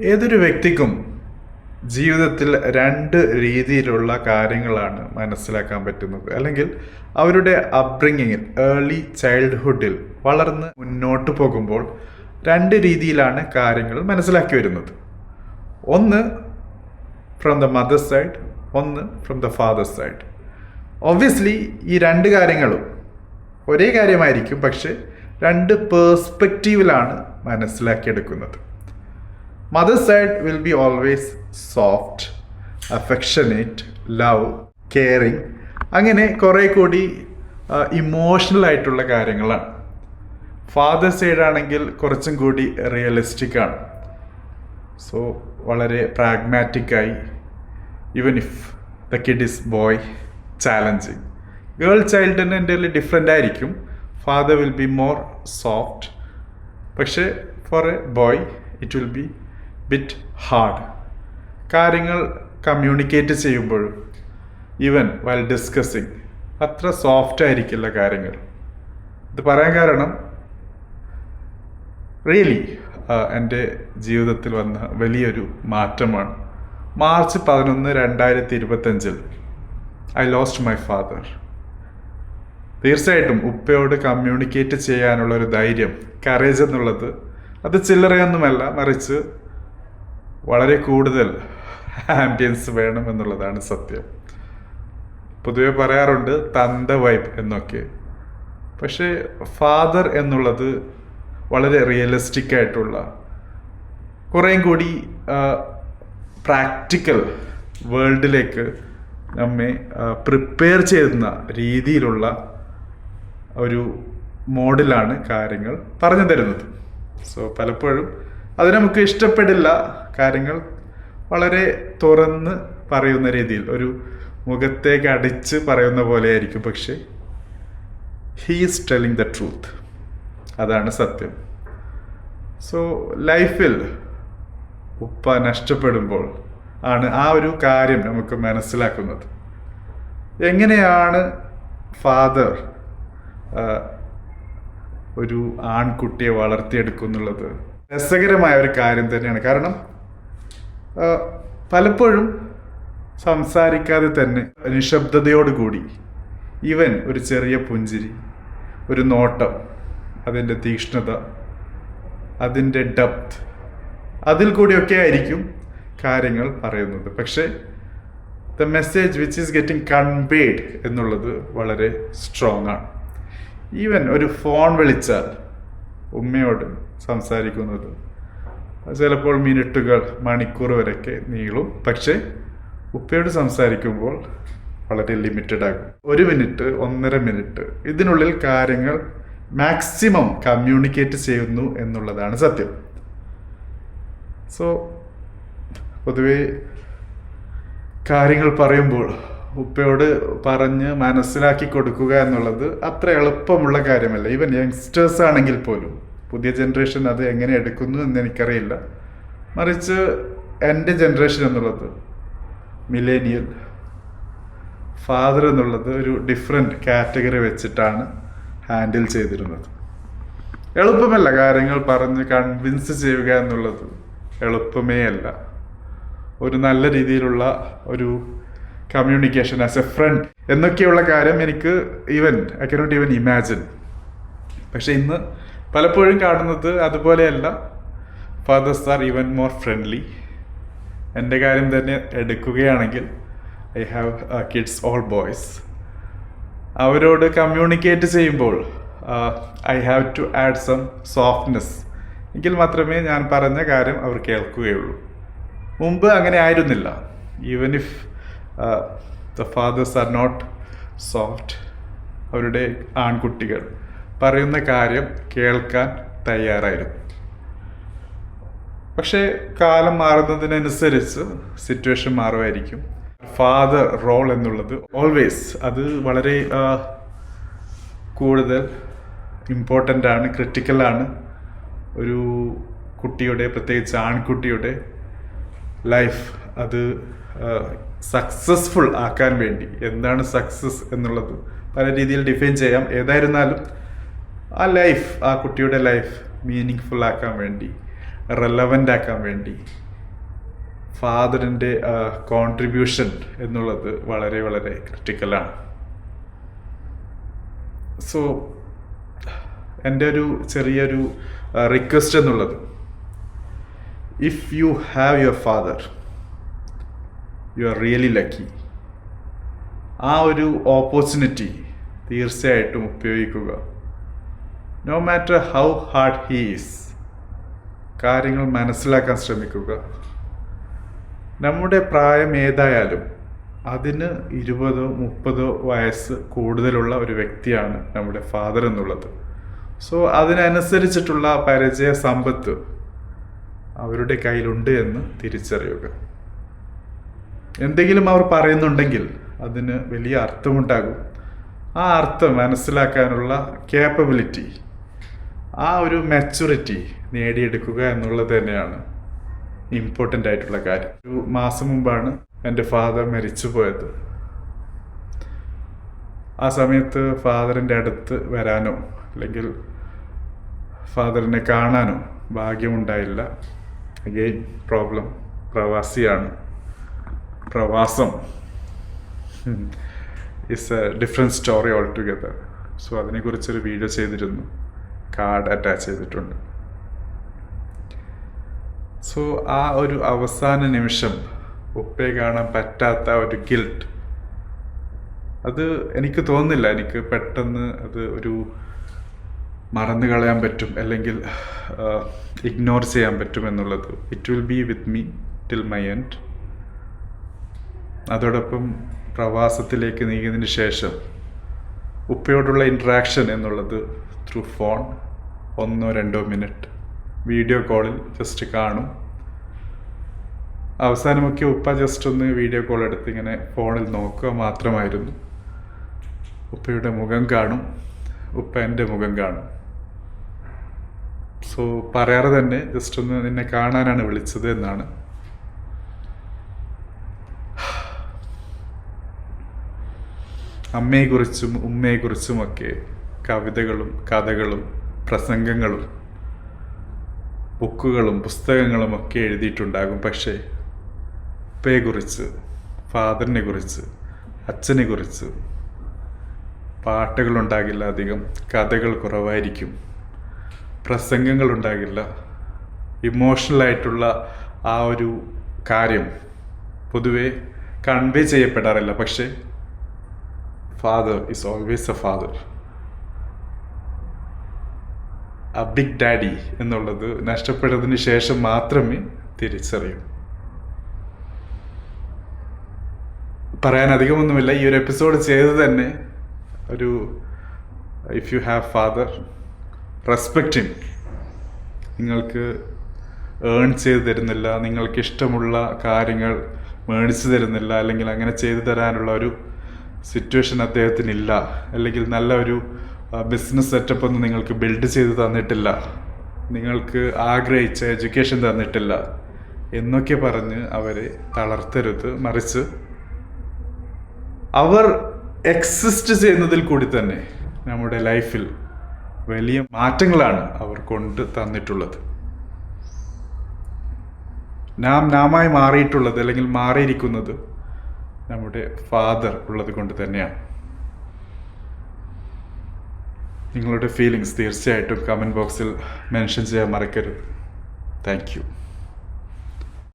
ഏതൊരു വ്യക്തിക്കും ജീവിതത്തിൽ രണ്ട് രീതിയിലുള്ള കാര്യങ്ങളാണ് മനസ്സിലാക്കാൻ പറ്റുന്നത്. അല്ലെങ്കിൽ അവരുടെ അപ്ബ്രിങ്ങിങ്ങിൽ ഏർലി ചൈൽഡ്ഹുഡിൽ വളർന്ന് മുന്നോട്ട് പോകുമ്പോൾ രണ്ട് രീതിയിലാണ് കാര്യങ്ങൾ മനസ്സിലാക്കി വരുന്നത്. ഒന്ന് ഫ്രം ദ മദർ സൈഡ്, ഒന്ന് from the father side. Obviously ഈ രണ്ട് കാര്യങ്ങളും ഒരേ കാര്യമായിരിക്കും, പക്ഷെ രണ്ട് പേഴ്സ്പെക്റ്റീവിലാണ് മനസ്സിലാക്കിയെടുക്കുന്നത്. Mother side will be always soft, affectionate, love, caring. അങ്ങനെ കുറേ കൂടി ഇമോഷണൽ ആയിട്ടുള്ള കാര്യങ്ങളാണ്. ഫാദർ സൈഡ് ആണെങ്കിൽ കുറച്ചും കൂടി റിയലിസ്റ്റിക് ആണ്. സോ വളരെ പ്രാഗ്മാറ്റിക്കായി, even if the kid is boy, challenging. Girl ചൈൽഡിന് എൻ്റെ ഡിഫറെൻ്റ് ആയിരിക്കും. Father will be more soft, പക്ഷേ for a boy it will be bit hard. കാര്യങ്ങൾ കമ്മ്യൂണിക്കേറ്റ് ചെയ്യുമ്പോഴും ഈവൻ വൈൽ ഡിസ്കസിങ് അത്ര സോഫ്റ്റ് ആയിരിക്കില്ല കാര്യങ്ങൾ. ഇത് പറയാൻ കാരണം റിയലി എൻ്റെ ജീവിതത്തിൽ വന്ന വലിയൊരു മാറ്റമാണ്. March 11, 2025 I lost my father. തീർച്ചയായിട്ടും ഉപ്പയോട് കമ്മ്യൂണിക്കേറ്റ് ചെയ്യാനുള്ള ഒരു ധൈര്യം, കറേജ് എന്നുള്ളത് അത് ചില്ലറയൊന്നുമല്ല, മറിച്ച് വളരെ കൂടുതൽ ആംബിയൻസ് വേണം എന്നുള്ളതാണ് സത്യം. പൊതുവെ പറയാറുണ്ട് തന്ത വൈബ് എന്നൊക്കെ, പക്ഷേ ഫാദർ എന്നുള്ളത് വളരെ റിയലിസ്റ്റിക് ആയിട്ടുള്ള, കുറേയും കൂടി പ്രാക്ടിക്കൽ വേൾഡിലേക്ക് നമ്മെ പ്രിപ്പയർ ചെയ്യുന്ന രീതിയിലുള്ള ഒരു മോഡിലാണ് കാര്യങ്ങൾ പറഞ്ഞു തരുന്നത്. സോ പലപ്പോഴും അത് നമുക്ക് ഇഷ്ടപ്പെടില്ല. കാര്യങ്ങൾ വളരെ തുറന്ന് പറയുന്ന രീതിയിൽ, ഒരു മുഖത്തേക്ക് അടിച്ച് പറയുന്ന പോലെ ആയിരിക്കും, പക്ഷേ he is telling the truth. അതാണ് സത്യം. സോ ലൈഫിൽ ഉപ്പ നഷ്ടപ്പെടുമ്പോൾ ആണ് ആ ഒരു കാര്യം നമുക്ക് മനസ്സിലാക്കുന്നത്. എങ്ങനെയാണ് ഫാദർ ഒരു ആൺകുട്ടിയെ വളർത്തിയെടുക്കുന്നുള്ളത് രസകരമായ ഒരു കാര്യം തന്നെയാണ്. കാരണം പലപ്പോഴും സംസാരിക്കാതെ തന്നെ നിശബ്ദതയോടുകൂടി ഈവൻ ഒരു ചെറിയ പുഞ്ചിരി, ഒരു നോട്ടം, അതിൻ്റെ തീക്ഷ്ണത, അതിൻ്റെ ഡെപ്ത്, അതിൽ കൂടിയൊക്കെ ആയിരിക്കും കാര്യങ്ങൾ പറയുന്നത്. പക്ഷേ the message which is getting conveyed എന്നുള്ളത് വളരെ സ്ട്രോങ് ആണ്. ഈവൻ ഒരു ഫോൺ വിളിച്ചാൽ ഉമ്മയോട് സംസാരിക്കുന്നത് ചിലപ്പോൾ മിനിറ്റുകൾ, മണിക്കൂർ വരെയൊക്കെ നീളും. പക്ഷേ ഉപ്പയോട് സംസാരിക്കുമ്പോൾ വളരെ ലിമിറ്റഡ് ആകും. 1 മിനിറ്റ്, 1.5 മിനിറ്റ്, ഇതിനുള്ളിൽ കാര്യങ്ങൾ മാക്സിമം കമ്മ്യൂണിക്കേറ്റ് ചെയ്യുന്നു എന്നുള്ളതാണ് സത്യം. സോ പൊതുവെ കാര്യങ്ങൾ പറയുമ്പോൾ ഉപ്പയോട് പറഞ്ഞ് മനസ്സിലാക്കി കൊടുക്കുക എന്നുള്ളത് അത്ര എളുപ്പമുള്ള കാര്യമല്ല. ഈവൻ യങ്സ്റ്റേഴ്സ് ആണെങ്കിൽ പോലും, പുതിയ ജനറേഷൻ അത് എങ്ങനെ എടുക്കുന്നു എന്ന് എനിക്കറിയില്ല. മറിച്ച് എൻ്റെ ജനറേഷൻ എന്നുള്ളത്, മില്ലേനിയൽ, ഫാദർ എന്നുള്ളത് ഒരു ഡിഫറെൻറ്റ് കാറ്റഗറി വെച്ചിട്ടാണ് ഹാൻഡിൽ ചെയ്തിരുന്നത്. എളുപ്പമല്ല കാര്യങ്ങൾ പറഞ്ഞ് കൺവിൻസ് ചെയ്യുക എന്നുള്ളത്, എളുപ്പമേ അല്ല. ഒരു നല്ല രീതിയിലുള്ള ഒരു കമ്മ്യൂണിക്കേഷൻ ആസ് എ ഫ്രണ്ട് എന്നൊക്കെയുള്ള കാര്യം എനിക്ക് ഐ കനോട്ട് ഈവൻ ഇമാജിൻ. പക്ഷെ ഇന്ന് പലപ്പോഴും കാണുന്നത് അതുപോലെയല്ല. Fathers are even more friendly. എൻ്റെ കാര്യം തന്നെ എടുക്കുകയാണെങ്കിൽ, I have kids, all boys. അവരോട് കമ്മ്യൂണിക്കേറ്റ് ചെയ്യുമ്പോൾ I have to add some softness. എങ്കിൽ മാത്രമേ ഞാൻ പറഞ്ഞ കാര്യം അവർ കേൾക്കുകയുള്ളൂ. മുമ്പ് അങ്ങനെ ആയിരുന്നില്ല. Even if the fathers are not soft, അവരുടെ ആൺകുട്ടികൾ പറയുന്ന കാര്യം കേൾക്കാൻ തയ്യാറായിരുന്നു. പക്ഷേ കാലം മാറുന്നതിനനുസരിച്ച് സിറ്റുവേഷൻ മാറുമായിരിക്കും. ഫാദർ റോൾ എന്നുള്ളത് ഓൾവേസ് അത് വളരെ കൂടുതൽ ഇമ്പോർട്ടൻ്റ് ആണ്, ക്രിട്ടിക്കലാണ്. ഒരു കുട്ടിയുടെ, പ്രത്യേകിച്ച് ആൺകുട്ടിയുടെ ലൈഫ് അത് സക്സസ്ഫുൾ ആക്കാൻ വേണ്ടി, എന്താണ് സക്സസ് എന്നുള്ളത് പല രീതിയിൽ ഡിഫൈൻ ചെയ്യാം. ഏതായിരുന്നാലും ആ ലൈഫ്, ആ കുട്ടിയുടെ ലൈഫ് മീനിങ് ഫുൾ ആക്കാൻ വേണ്ടി, റെലവൻ്റ് ആക്കാൻ വേണ്ടി ഫാദറിൻ്റെ കോൺട്രിബ്യൂഷൻ എന്നുള്ളത് വളരെ വളരെ ക്രിട്ടിക്കലാണ്. സോ എൻ്റെ ഒരു ചെറിയൊരു റിക്വസ്റ്റ് എന്നുള്ളത്, if you have your father, you are really lucky. ആ ഒരു ഓപ്പർച്യൂണിറ്റി തീർച്ചയായിട്ടും ഉപയോഗിക്കുക. No matter how hard he is, കാര്യങ്ങൾ മനസ്സിലാക്കാൻ ശ്രമിക്കുക. നമ്മുടെ പ്രായം ഏതായാലും അതിന് 20-30 വയസ്സ് കൂടുതലുള്ള ഒരു വ്യക്തിയാണ് നമ്മുടെ ഫാദർ എന്നുള്ളത്. സോ അതിനനുസരിച്ചിട്ടുള്ള പരിചയ സമ്പത്ത് അവരുടെ കയ്യിലുണ്ട് എന്ന് തിരിച്ചറിയുക. എന്തെങ്കിലും അവർ പറയുന്നുണ്ടെങ്കിൽ അതിന് വലിയ അർത്ഥമുണ്ടാകും. ആ അർത്ഥം മനസ്സിലാക്കാനുള്ള കേപ്പബിലിറ്റി, ആ ഒരു മെച്യൂരിറ്റി നേടിയെടുക്കുക എന്നുള്ളത് തന്നെയാണ് ഇമ്പോർട്ടൻ്റ് ആയിട്ടുള്ള കാര്യം. ഒരു മാസം മുമ്പാണ് എൻ്റെ ഫാദർ മരിച്ചു പോയത്. ആ സമയത്ത് ഫാദറിൻ്റെ അടുത്ത് വരാനോ അല്ലെങ്കിൽ ഫാദറിനെ കാണാനോ ഭാഗ്യമുണ്ടായില്ല. അഗെയിൻ പ്രോബ്ലം, പ്രവാസിയാണ്. പ്രവാസം is a different story altogether. So അതിനെക്കുറിച്ചൊരു വീഡിയോ ചെയ്തിരുന്നു, കാർഡ് അറ്റാച്ച് ചെയ്തിട്ടുണ്ട്. സോ ആ ഒരു അവസാന നിമിഷം ഉപ്പയെ കാണാൻ പറ്റാത്ത ഒരു ഗിൽട്ട്, അത് എനിക്ക് തോന്നുന്നില്ല എനിക്ക് പെട്ടെന്ന് അത് ഒരു മറന്നു കളയാൻ പറ്റും അല്ലെങ്കിൽ ഇഗ്നോർ ചെയ്യാൻ പറ്റും എന്നുള്ളത്. It will B with me till my end. അതോടൊപ്പം പ്രവാസത്തിലേക്ക് നീങ്ങിയതിന് ശേഷം ഉപ്പയോടുള്ള ഇൻട്രാക്ഷൻ എന്നുള്ളത് ത്രൂ ഫോൺ 1-2 മിനിറ്റ് വീഡിയോ കോളിൽ ജസ്റ്റ് കാണും. അവസാനമൊക്കെ ഉപ്പ ജസ്റ്റ് ഒന്ന് വീഡിയോ കോൾ എടുത്ത് ഇങ്ങനെ ഫോണിൽ നോക്കുക മാത്രമായിരുന്നു. ഉപ്പയുടെ മുഖം കാണും, ഉപ്പ എൻ്റെ മുഖം കാണും. സോ പറയാറ് തന്നെ ജസ്റ്റ് ഒന്ന് നിന്നെ കാണാനാണ് വിളിച്ചത് എന്നാണ്. അമ്മയെക്കുറിച്ചും ഉമ്മയെക്കുറിച്ചുമൊക്കെ കവിതകളും കഥകളും പ്രസംഗങ്ങളും ബുക്കുകളും പുസ്തകങ്ങളും ഒക്കെ എഴുതിയിട്ടുണ്ടാകും. പക്ഷേ ഉപ്പയെക്കുറിച്ച്, ഫാദറിനെ കുറിച്ച്, അച്ഛനെ കുറിച്ച് പാട്ടുകളുണ്ടാകില്ല, അധികം കഥകൾ കുറവായിരിക്കും, പ്രസംഗങ്ങളുണ്ടാകില്ല. ഇമോഷണലായിട്ടുള്ള ആ ഒരു കാര്യം പൊതുവെ കൺവേ ചെയ്യപ്പെടാറില്ല. പക്ഷേ father is always A father. ആ ബിഗ് ഡാഡി എന്നുള്ളത് നഷ്ടപ്പെട്ടതിന് ശേഷം മാത്രമേ തിരിച്ചറിയൂ. പറയാൻ അധികമൊന്നുമില്ല. ഈ ഒരു എപ്പിസോഡ് ചെയ്ത് തന്നെ ഒരു if you have father, respect him. നിങ്ങൾക്ക് ഏൺ ചെയ്ത് തരുന്നില്ല, നിങ്ങൾക്ക് ഇഷ്ടമുള്ള കാര്യങ്ങൾ മേടിച്ചു തരുന്നില്ല, അല്ലെങ്കിൽ അങ്ങനെ ചെയ്തു തരാനുള്ള ഒരു സിറ്റുവേഷൻ അദ്ദേഹത്തിനില്ല, അല്ലെങ്കിൽ നല്ല ഒരു ബിസിനസ് സെറ്റപ്പ് ഒന്നും നിങ്ങൾക്ക് ബിൽഡ് ചെയ്ത് തന്നിട്ടില്ല, നിങ്ങൾക്ക് ആഗ്രഹിച്ച എഡ്യൂക്കേഷൻ തന്നിട്ടില്ല എന്നൊക്കെ പറഞ്ഞ് അവരെ തളർത്തരുത്. മറിച്ച് അവർ എക്സിസ്റ്റ് ചെയ്യുന്നതിൽ കൂടി തന്നെ നമ്മുടെ ലൈഫിൽ വലിയ മാറ്റങ്ങളാണ് അവർ കൊണ്ട് തന്നിട്ടുള്ളത്. നാമായി മാറിയിട്ടുള്ളത് അല്ലെങ്കിൽ മാറിയിരിക്കുന്നത് നമ്മുടെ ഫാദർ ഉള്ളത് കൊണ്ട് തന്നെയാണ്. നിങ്ങളുടെ ഫീലിങ്സ് തീർച്ചയായിട്ടും കമൻറ്റ് ബോക്സിൽ മെൻഷൻ ചെയ്യാൻ മറക്കരുത്. Thank you.